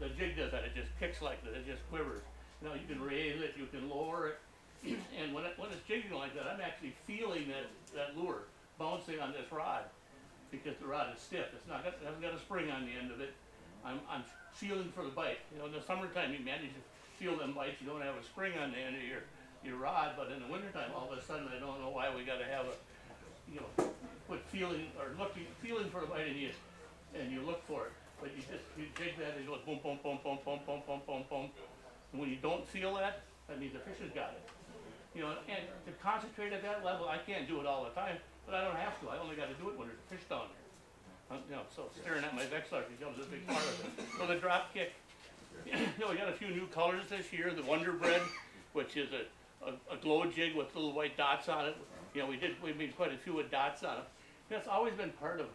the jig does that, it just kicks like that, it just quivers. Now you can raise it, you can lower it, and when it's jigging like that, I'm actually feeling that lure bouncing on this rod, because the rod is stiff, it hasn't got a spring on the end of it. I'm feeling for the bite. You know, in the summertime you manage to feel them bites, you don't have a spring on the end of your rod, but in the wintertime all of a sudden I don't know why we gotta have a, you know, put feeling or feeling for the bite and you look for it. But you jig that and it goes boom, boom, boom, boom, boom, boom, boom, boom, boom. And when you don't feel that, that means the fish has got it. You know, and to concentrate at that level, I can't do it all the time, but I don't have to. I only got to do it when there's a fish down there. You know, so staring at my Vexilar becomes a big part of it. So the drop kick, you know, we got a few new colors this year. The Wonder Bread, which is a glow jig with little white dots on it. You know, we made quite a few with dots on it. That's always been part of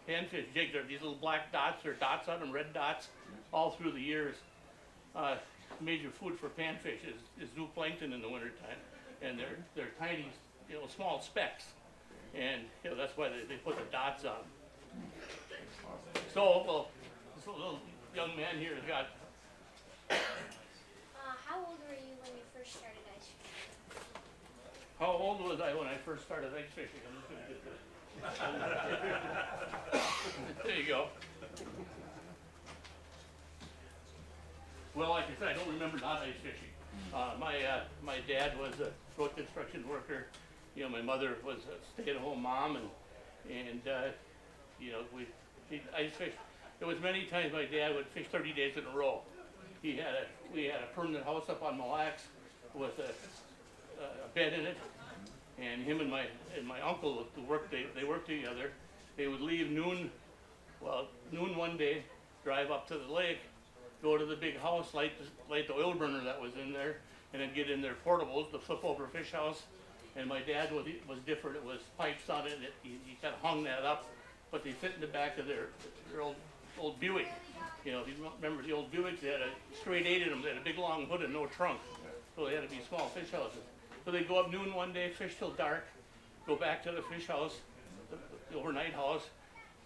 panfish jigs. Are these little black dots or dots on them, red dots, all through the years. Major food for panfish is zooplankton in the wintertime, and they're tiny, you know, small specks, and you know that's why they put the dots on. So, well, this little young man here has got. How old were you when you first started ice fishing? How old was I when I first started ice fishing? I'm just gonna get this. There you go. Well, like I said, I don't remember not ice fishing. My dad was a road construction worker. You know, my mother was a stay-at-home mom, and you know, we ice fished. There was many times my dad would fish 30 days in a row. We had a permanent house up on Mille Lacs with a bed in it, and him and my uncle they worked together. They would leave noon one day, drive up to the lake, go to the big house, light the oil burner that was in there, and then get in their portables, the flip over fish house. And my dad was different. It was pipes on it. He kind of hung that up, but they fit in the back of their old Buick. You know, if you remember the old Buicks, they had a straight 8 in them. They had a big long hood and no trunk, so they had to be small fish houses. So they'd go up noon one day, fish till dark, go back to the fish house, the overnight house,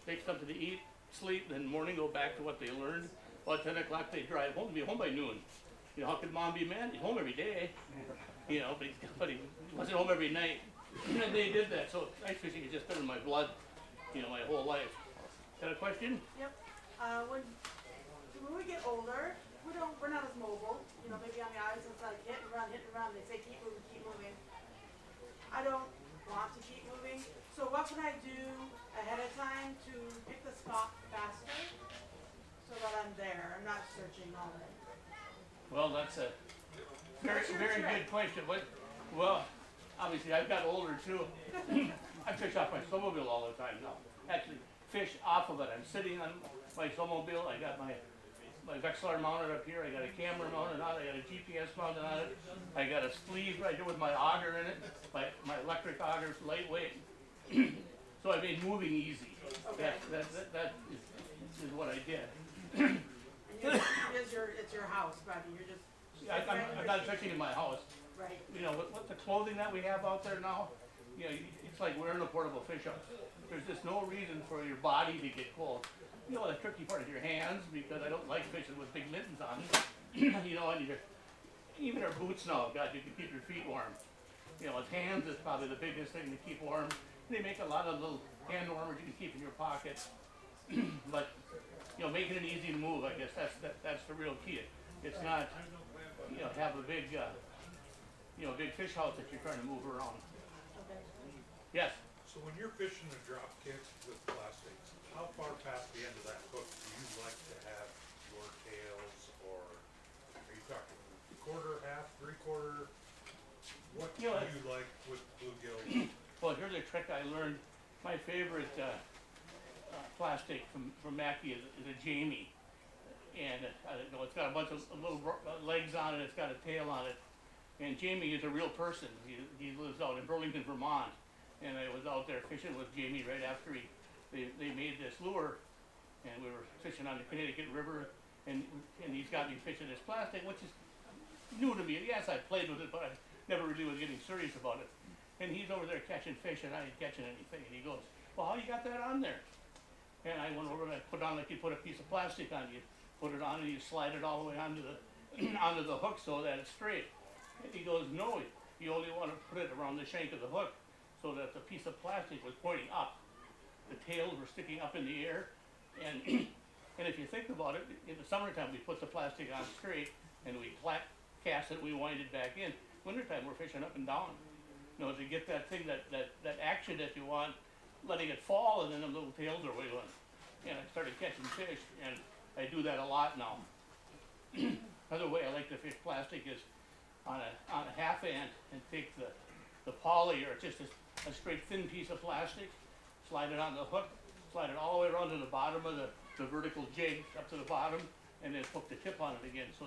take something to eat, sleep, and then in the morning go back to what they learned. About 10 o'clock they drive home, be home by noon. You know, how could mom be mad? He's home every day. You know, but he wasn't home every night. And they did that, so ice fishing has just been in my blood, you know, my whole life. Got a question? Yep. When we get older, we're not as mobile. You know, maybe on the ice it's like hit and run. They say keep moving, keep moving. I don't want to keep moving. So what can I do ahead of time to pick the spot faster so that I'm there? I'm not searching all day. Well, that's a very good question. Well, obviously I've got older too. I fish off my snowmobile all the time now. Actually, fish off of it. I'm sitting on my snowmobile. I got my Vexilar mounted up here. I got a camera mounted on it. I got a GPS mounted on it. I got a sleeve right here with my auger in it. My electric auger is lightweight. So I made moving easy. Okay. That is what I did. And it's your house, buddy. You're just I'm not fishing in my house. right. You know, with the clothing that we have out there now, you know, it's like wearing a portable fish house. There's just no reason for your body to get cold. You know, the tricky part is your hands, because I don't like fishing with big mittens on. You know, and even our boots now, God, you can keep your feet warm. You know, his hands is probably the biggest thing to keep warm. They make a lot of little hand warmers you can keep in your pocket. But, you know, making it easy to move, I guess that's the real key. It's not, you know, have a big, you know, big fish house that you're trying to move around. Okay. Yes? So when you're fishing a drop kick with plastics, how far past the end of that hook do you like to have your tails, or are you talking quarter, half, 3/4? What do You know, you like with bluegills? Well, here's a trick I learned. My favorite plastic from Mackie is a Jamie. And I don't know, it's got a bunch of little legs on it, it's got a tail on it. And Jamie is a real person. He lives out in Burlington, Vermont. And I was out there fishing with Jamie right after they made this lure. And we were fishing on the Connecticut River. And he's got me fishing this plastic, which is new to me. Yes, I played with it, but I never really was getting serious about it. And he's over there catching fish, and I ain't catching anything. And he goes, well, how you got that on there? And I went over and I put on like you put a piece of plastic on. You put it on and you slide it all the way onto the, onto the hook so that it's straight. And he goes, no, you only wanna put it around the shank of the hook so that the piece of plastic was pointing up. The tails were sticking up in the air, and, and if you think about it, in the summertime, we put the plastic on straight, and we cast it, we wind it back in. Wintertime, we're fishing up and down. You know, to get that thing, that action that you want, letting it fall, and then the little tails are wiggling. And I started catching fish, and I do that a lot now. Another way I like to fish plastic is on a half ant, and take the poly, or just a straight thin piece of plastic, slide it on the hook, slide it all the way around to the bottom of the vertical jig, up to the bottom, and then hook the tip on it again, so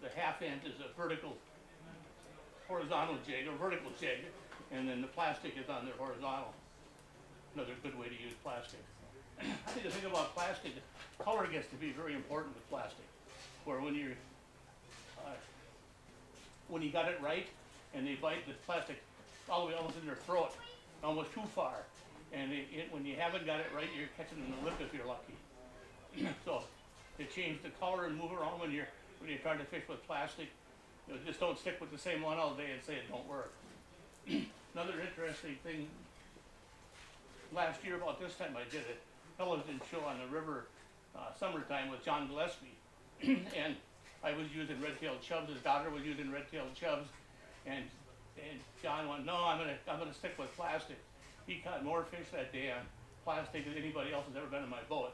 the half ant is a horizontal jig, or vertical jig, and then the plastic is on the horizontal. Another good way to use plastic. I think the thing about plastic, color gets to be very important with plastic, where when you got it right, and they bite the plastic all the way almost in their throat, almost too far, and when you haven't got it right, you're catching in the lip if you're lucky. So, to change the color and move around when you're trying to fish with plastic, you know, just don't stick with the same one all day and say it don't work. Another interesting thing, last year about this time I did a television show on the river, summertime with John Gillespie, and I was using red-tailed chubs, his daughter was using red-tailed chubs, and John went, no, I'm gonna stick with plastic. He caught more fish that day on plastic than anybody else has ever been in my boat.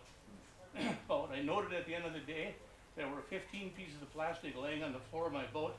But what I noted at the end of the day, there were 15 pieces of plastic laying on the floor of my boat